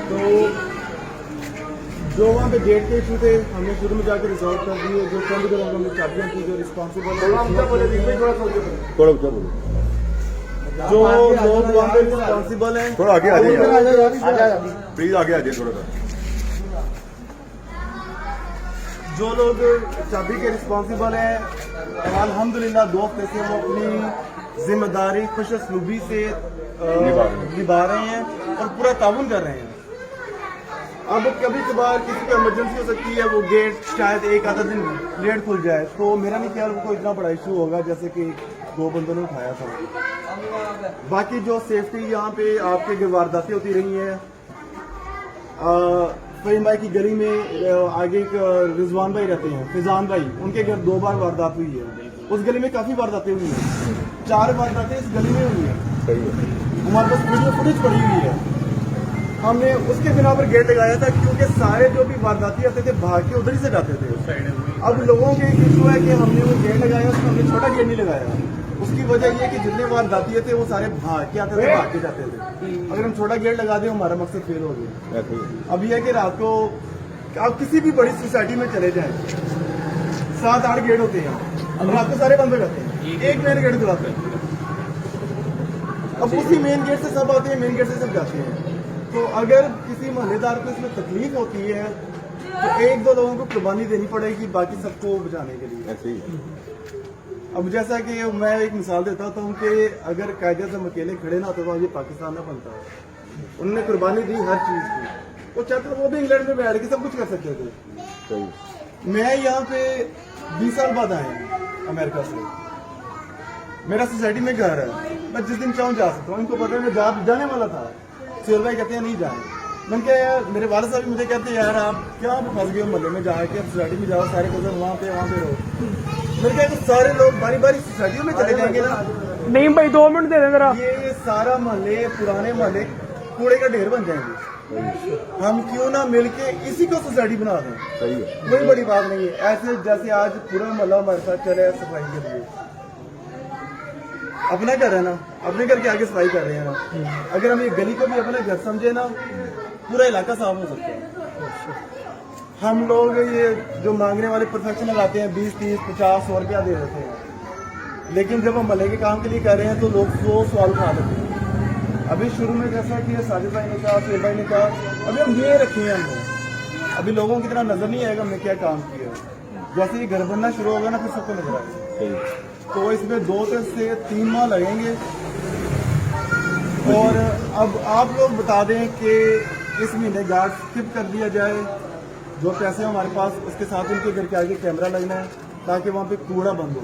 तो जो वहाँ पे गेट के इशू थे हमने शुरू में जाकर रिजॉल्व कर दिए। जो चंद घरों हमने चाबियाँ थी जो रिस्पॉन्सिबल जो लोग वहाँ पे रिस्पॉन्सिबल हैं, थोड़ा आगे आ जाइए प्लीज, आगे आ जाइए थोड़ा सा। जो लोग चाबी के रिस्पॉन्सिबल हैं अल्हम्दुलिल्लाह 2 हफ्ते से वो अपनी जिम्मेदारी खुशअस्लूबी से निभा रहे हैं और पूरा ताउन कर रहे हैं। अब कभी कभार किसी को इमरजेंसी हो सकती है, वो गेट शायद एक आधा दिन लेट खुल जाए, तो मेरा नहीं ख्याल कोई इतना बड़ा इशू होगा जैसे कि 2 बंदों ने उठाया था। बाकी जो सेफ्टी यहाँ पे आपके वारदातें होती रही हैं, फहीम भाई की गली में आगे एक रिजवान भाई रहते हैं, फिजान भाई, उनके घर 2 बार वारदात हुई है। उस गली में काफी वारदातें हुई हैं, 4 वारदातें इस गली में हुई हैं। हमारे पास वीडियो फुटेज पड़ी हुई है। हमने उसके बिना पर गेट लगाया था क्योंकि सारे जो भी वारदाती आते थे भाग के उधर ही से जाते थे। अब लोगों के एक इशू है कि हमने वो गेट लगाया, उसमें हमने छोटा गेट नहीं लगाया। उसकी वजह ये है कि जितने वारदाती थे वो सारे भाग के आते थे, भाग के जाते थे। अगर हम छोटा गेट लगा दें हमारा मकसद फेल हो गया। अब यह है कि रात को आप किसी भी बड़ी सोसाइटी में चले जाएं, 7-8 गेट होते हैं, अब रात को सारे बंद हो जाते हैं, एक मेन गेट खुलाते हैं। अब उसी मेन गेट से सब आते हैं, मेन गेट से सब जाते हैं। तो अगर किसी मोहल्लेदार को इसमें तकलीफ होती है तो 1-2 लोगों को कुर्बानी देनी पड़ेगी बाकी सबको बचाने के लिए। ऐसे ही अब जैसा कि मैं एक मिसाल देता हूँ कि अगर कायदे से अकेले खड़े ना होते तो ये पाकिस्तान ना बनता। उन्होंने कुर्बानी दी हर चीज की, वो चाहते वो भी इंग्लैंड में बैठ के सब कुछ कर सकते थे। मैं यहाँ पे 20 साल बाद आया अमेरिका से, मेरा सोसाइटी में घर है, मैं जिस दिन चाहूँ जा सकता हूँ। इनको पता है मैं जाने वाला था, सुहेल भाई कहते हैं नहीं जाए। मैंने कहा यार, मेरे वाले साहब मुझे कहते हैं यार आप क्या फंस गए मोहल्ले में जाके, सोसाइटी में जाओ, सारे कुछ वहाँ पे रहो। मैंने कहा तो सारे लोग बारी बारी सोसाइटियों में चले जाएंगे ना। नहीं भाई 2 मिनट दे दे जरा। ये सारा मोहल्ले, पुराने मोहल्ले कूड़े का ढेर बन जाएंगे। हम क्यों ना मिलके इसी को सोसाइटी बना दें। कोई बड़ी बात नहीं है। ऐसे जैसे आज पूरा मोहल्ला हमारे साथ चले सफाई के लिए, अपना घर है ना, अपने घर के आगे सफाई कर रहे हैं ना। अगर हम ये गली को भी अपना घर समझे ना, पूरा इलाका साफ हो सकता है। हम लोग ये जो मांगने वाले प्रोफेशनल आते हैं 20, 30, 50, 100 रुपया दे देते हैं, लेकिन जब हम भले के काम के लिए कर रहे हैं तो लोग 100 सवाल उठा देते हैं। अभी शुरू में जैसा कि साजिद भाई ने कहा, सुहेल भाई ने कहा, अभी हम ये रखे हैं हमने, अभी लोगों की तरह नजर नहीं आएगा हमने क्या काम किया। जैसे ये घर बनना शुरू होगा ना फिर सबको नजर आएगा। तो इसमें 2 से 3 माह लगेंगे। और अब आप लोग बता दें कि इस महीने गार्ड स्किप कर दिया जाए, जो पैसे हमारे पास, उसके साथ उनके घर के आगे कैमरा लगना है ताकि वहाँ पे कूड़ा बंद हो।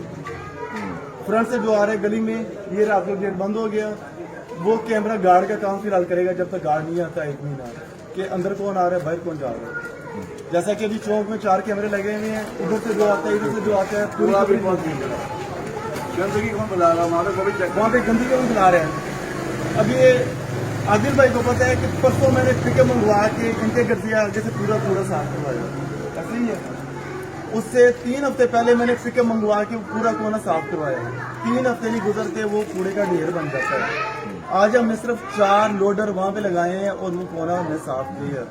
फ्रंट से जो आ रहे गली में, ये रात को गेट बंद हो गया, वो कैमरा गार्ड का काम फिलहाल करेगा जब तक गार्ड नहीं आता 1 महीना, कि अंदर कौन आ रहा है, बाहर कौन जा रहा है। जैसा कि अभी चौक में 4 कैमरे लगे हुए हैं, उधर से जो आता है, इधर से जो आता है, पूरा गंदगी कौन बुला रहा है, वहाँ पे गंदगी कौन बुला रहे हैं। अब ये आदिल भाई को पता है कि परसों मैंने पिकअप मंगवा के इनके घर से आगे से पूरा साफ करवाया, ऐसे ही है। उससे 3 हफ्ते पहले मैंने पिकअप मंगवा के पूरा कोना साफ करवाया। 3 हफ्ते नहीं गुजरते वो कूड़े का ढेर बन जाता है। आज हमने सिर्फ 4 लोडर वहाँ पे लगाए हैं और वो कोना हमने साफ किया।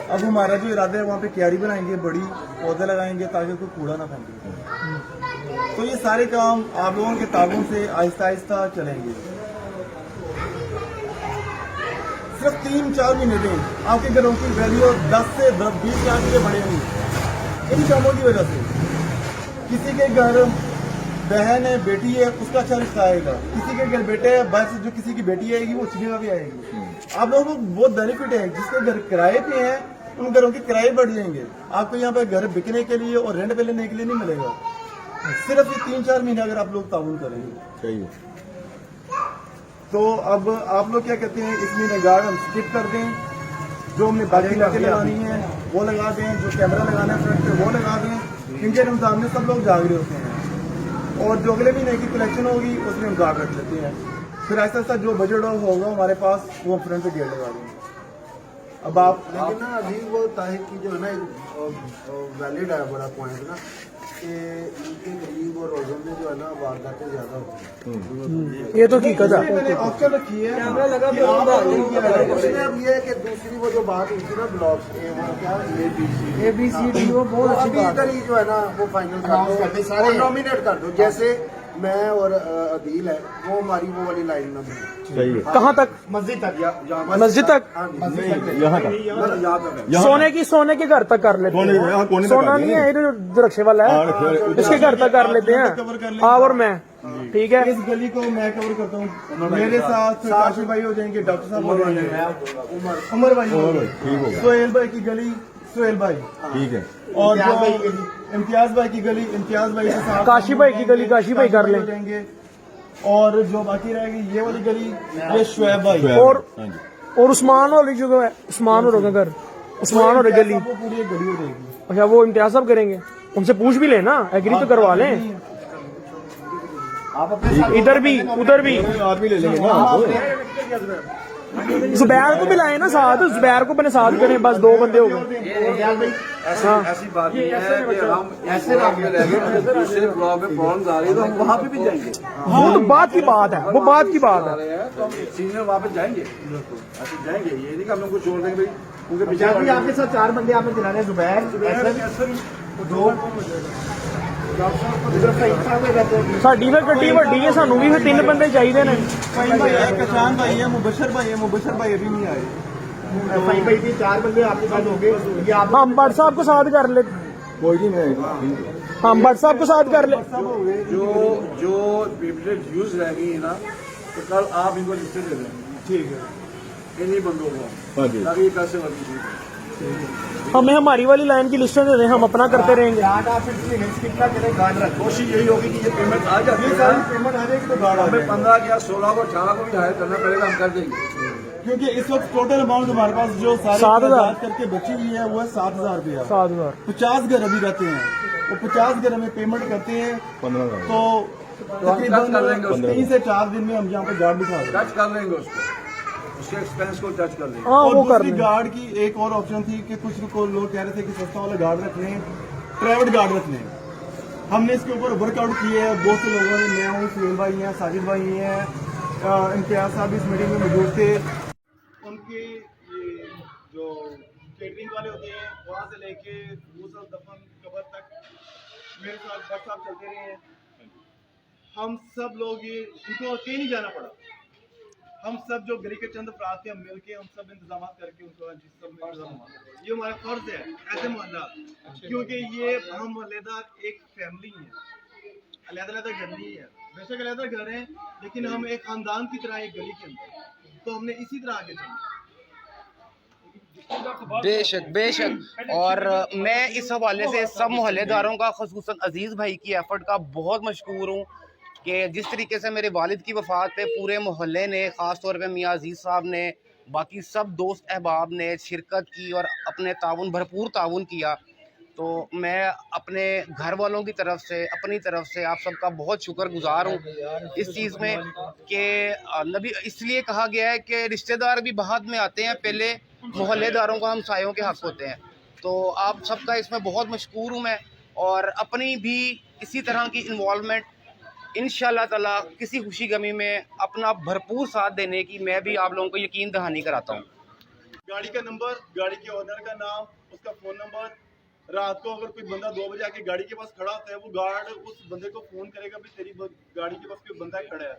अब हमारा जो इरादा है वहाँ पे क्यारी बनाएंगे, बड़ी पौधे लगाएंगे ताकि कोई कूड़ा ना फेंके। तो ये सारे काम आप लोगों के ताबन से आहिस्ता आहिस्ता चलेंगे। सिर्फ 3-4 महीने दें, आपके घरों की वैल्यू 10 से 20 लाख रुपये बढ़ेगी इन कामों की वजह से। किसी के घर बहन है, बेटी है, उसका अच्छा रिश्ता आएगा। किसी के घर बेटे है, बाहर से जो किसी की बेटी आएगी वो अच्छी जगह भी आएगी। आप लोगों को बहुत बेनिफिट है। जिसके घर किराए पे हैं उन घरों के किराए बढ़ जाएंगे। आपको यहाँ पे घर बिकने के लिए और रेंट पे लेने के लिए नहीं मिलेगा। सिर्फ ये 3-4 महीने अगर आप लोग ताउन करेंगे। तो अब आप लोग क्या कहते हैं, इस महीने गार्ड हम स्किप कर दें, जो हमने बाकी लड़के लगानी है वो लगा दें, जो कैमरा लगाना है फ्रंट पे वो लगा दें, क्योंकि रमजान में सब लोग जाग रहे होते हैं। और जो अगले महीने की कलेक्शन होगी उसमें हम गार्ड रख लेते हैं। फिर ऐसा ऐसा जो बजट होगा हमारे पास वो फ्रंट पे गेट लगा देंगे। अब आप लेकिन ना अभी वो ताहिर की जो है ना वैलिड है बड़ा पॉइंट ना, कि इनके गरीब और रोजों में जो है ना वारदातें ज्यादा होती हैं। ये तो हकीकत है। मैंने ऑप्शन रखी है कैमरा लगा कि आप उसमें अब ये है कि दूसरी वो जो बात हुई थी ना ब्लॉक क्या ABCD वो बहुत अच्छी बात है। जो है ना वो फाइनल कर दो और नॉमिनेट कर दो, जैसे मैं और अदील है वो हमारी वो वाली लाइन में सही है। कहाँ तक? मस्जिद तक मस्जिद तक? हाँ, मस्जिद तक यहाँ का सोने के घर तक कर लेते कोने हैं। कोने सोना नहीं है, ये जो रक्षे वाला है इसके घर तक कर लेते हैं आप और मैं। ठीक है, इस गली को मैं कवर करता हूँ, मेरे साथ काशिफ भाई हो जाएंगे, डॉक्टर साहब हो जाएंगे, उमर भाई हो जाएंगे, सोहेल भाई की गली सोहेल भाई, ठीक है। और जो इम्तियाज भाई की गली इम्तियाज भाई के साथ काशी भाई की गली काशी भाई कर हो लें। जाएंगे, और जो बाकी रहेगी ये वाली गली ये शुएब भाई और हाँ जी। और उस्मान वाली जो है, उस्मान और घर, उस्मान और गली। वो पूरी एक गली हो जाएगी। अच्छा, वो इम्तियाज साहब करेंगे, उनसे पूछ भी लेना, एग्री तो करवा लें। इधर भी उधर भी आप भी ले लेंगे ना आप। जुबैर को भी लाए ना साथ, जुबैर को अपने साथ करें, बस 2 बंदे हो गए। ऐसी बात नहीं है कि हम ऐसे ब्लॉक में रहेंगे, दूसरे ब्लॉक में प्रॉब्लम आ रही है तो हम वहाँ पे भी जाएंगे। वो तो बात की बात है, वो बात की बात है। तो हम सीनियर वहाँ पे जाएंगे, ऐसे जाएंगे। ये नहीं कि हम लोग को छोड़ देंगे भाई, उनके पीछे भी आपके साथ 4 बंदे आपने दिला रहे हैं, जुबैर दो साडी फिर गड्डी वड्डी है, सानू भी फिर 3 बंदे चाहिए ने। फहीम भाई है, कशान भाई है, मुबशर भाई अभी नहीं आए। फाइव भाई 4 बंदे आपके साथ हो गए, ये आप हम भट्ट साहब को साथ कर ले, कोई नहीं, मैं हम भट्ट साहब को साथ कर ले। जो पेपलेट यूज रहेगी ना, तो कल आप इनको लिस्ट दे दें, ठीक है, इन्हीं बंदों को, हाँ जी। ताकि ये पैसे वर्गी हमें हमारी वाली लाइन की लिस्ट दे दें, हम अपना करते रहेंगे। कितना करें गार्ड रख कोशिश यही होगी कि ये पेमेंट आ जाती है, पेमेंट आ जाएगी तो गार्ड आ हमें जाएगा। 15 या 16 को 18 को भी हायर करना पड़ेगा, हम कर देंगे। क्योंकि इस वक्त टोटल अमाउंट हमारे पास जो सारे 7,000 इखराजात करके बची हुई है वो है 7,000 रुपया। 7,000 50 घर अभी रहते हैं, वो 50 घर हमें पेमेंट करते हैं, 15 तो टच कर लेंगे उसको। 3 से 4 दिन में हम यहाँ पे गार्ड बिठा देंगे। टच कर लेंगे उसको, उसके एक्सपेंस को टच कर लेंगे। हाँ और वो कर दूसरी लें। गार्ड की एक और ऑप्शन थी कि कुछ लोग कह रहे थे कि सस्ता वाला गार्ड रखने हैं, प्राइवेट गार्ड रखने हैं। हमने इसके ऊपर वर्कआउट किए हैं, बहुत से लोगों ने, मैं हूँ, सुहेल भाई हैं, साजिद भाई हैं, इम्तियाज साहब इस मीटिंग में मौजूद थे। उनके ये जो केटरिंग वाले होते हैं वहाँ से लेके दूसरा दफन कबर तक मेरे साथ बस साहब चलते रहे हैं। हम सब लोग ये इनको अकेले नहीं जाना पड़ा, हम सब जो गली के चंद अफराद थे, हम मिलके हम सब इंतजाम करके उनको जिस सब में इंतजाम हुआ। ये हमारा फर्ज है ऐसे मोहल्ला, क्योंकि ये हम मोहल्लेदार एक फैमिली है, अलग-अलग घर नहीं है, बेशक अलग घर हैं, लेकिन हम एक खानदान की तरह एक गली के अंदर, तो हमने इसी तरह आगे चलना। बेशक बेशक। और मैं इस हवाले से सब मोहल्लेदारों का, ख़ुसूसन अजीज़ भाई की एफर्ट का बहुत मशकूर हूँ कि जिस तरीके से मेरे वालिद की वफ़ात पे पूरे मोहल्ले ने, ख़ास तौर पे मियाँ अजीज़ साहब ने, बाकी सब दोस्त अहबाब ने शिरकत की और अपने ताउन, भरपूर ताउन किया। तो मैं अपने घर वालों की तरफ से, अपनी तरफ से आप सबका बहुत शुक्रगुजार हूँ इस चीज़ में कि नबी इसलिए कहा गया है कि रिश्तेदार भी बाद में आते हैं, पहले मोहल्लेदारों का हमसायों के हक़ होते हैं। तो आप सबका इसमें बहुत मशकूर हूँ मैं, और अपनी भी इसी तरह की इन्वॉल्वमेंट इंशाअल्लाह ताला किसी खुशी गमी में अपना भरपूर साथ देने की मैं भी आप लोगों को यकीन दहानी कराता हूँ। गाड़ी का नंबर, गाड़ी के ओनर का नाम, उसका फ़ोन नंबर, रात को अगर कोई बंदा 2 बजे आके गाड़ी के पास खड़ा होता है, वो गार्ड उस बंदे को फ़ोन करेगा भी तेरी गाड़ी के पास कोई बंदा खड़ा है,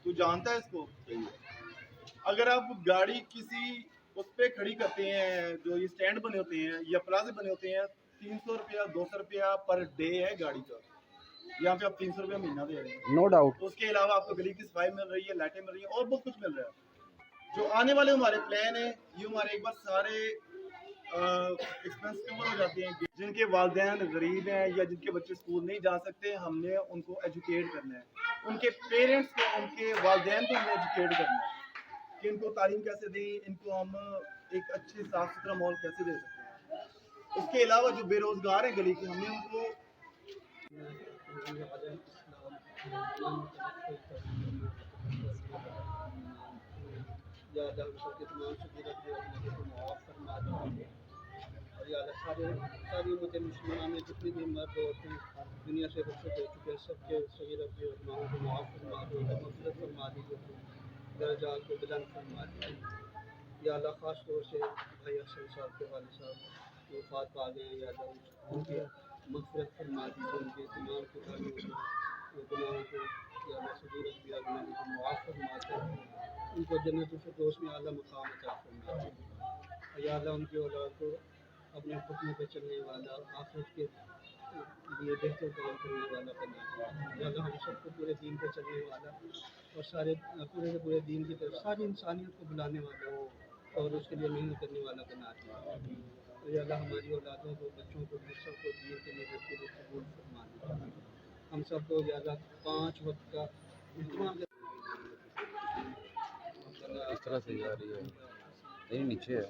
तू जानता है इसको। अगर आप गाड़ी किसी उस पर खड़ी करते हैं, जो ये स्टैंड बने होते हैं या प्लाजे बने होते हैं, 300 रुपया 200 रुपया पर डे है गाड़ी का, यहाँ पे आप 300 रुपया महीना दे रहे हैं। No doubt. उसके अलावा आपको गली की सफाई मिल रही है, लाइटें मिल रही हैं और बहुत कुछ मिल रहा है। जो आने वाले हमारे प्लान है, ये हमारे एक बार सारे एक्सपेंस कवर हो जाते हैं। जिनके वालिदैन गरीब हैं या जिनके बच्चे स्कूल नहीं जा सकते, हमने उनको एजुकेट करना है, उनके पेरेंट्स को, उनके वालिदैन को हमने एजुकेट करना है कि इनको तालीम कैसे दें, इनको हम एक अच्छे साफ सुथरा माहौल कैसे दे सकते हैं। उसके अलावा जो बेरोजगार हैं गली के, हमने उनको और या अल्लाह सारी उम्मत मुसलमान में जितनी भी मर्द औरतें दुनिया से रुखसत हो चुके हैं सबके सगीर और गुनाहों को माफ़ फरमा दो, मग़फ़िरत फरमा दीजिए, दर्जात को बुलंद फरमा दीजिए। या अल्लाह ख़ास तौर से भाई अहसन साहब के वालिद साहब वफ़ात पा गए हैं, या अल्लाह उनके मग़फ़िरत फरमा दीजिए, उनके तमाम कोताहियों को गुनाहों को या अल्लाह सगीर और गुनाहों को माफ़ फरमा दो, उनको जन्नतुल फ़िरदौस में आला मकाम अता फरमा दो। या अल्लाह उनकी औलाद को अपने हुक्म पे चलने वाला, आखिरत के लिए बेहतर काम करने वाला बना दो। या अल्लाह हम सबको पूरे दीन पे चलने वाला और सारे पूरे के पूरे दीन की तरफ सारी इंसानियत को बुलाने वाला हो और उसके लिए मेहनत करने वाला बना दो। तो या अल्लाह हमारी औलादों को, बच्चों को भी सबको दीन की मेहनत के लिए कबूल फरमा दो। हम सबको या अल्लाह 5 वक्त का इत्मीनान इस तरह से जा रही है, नहीं नीचे है।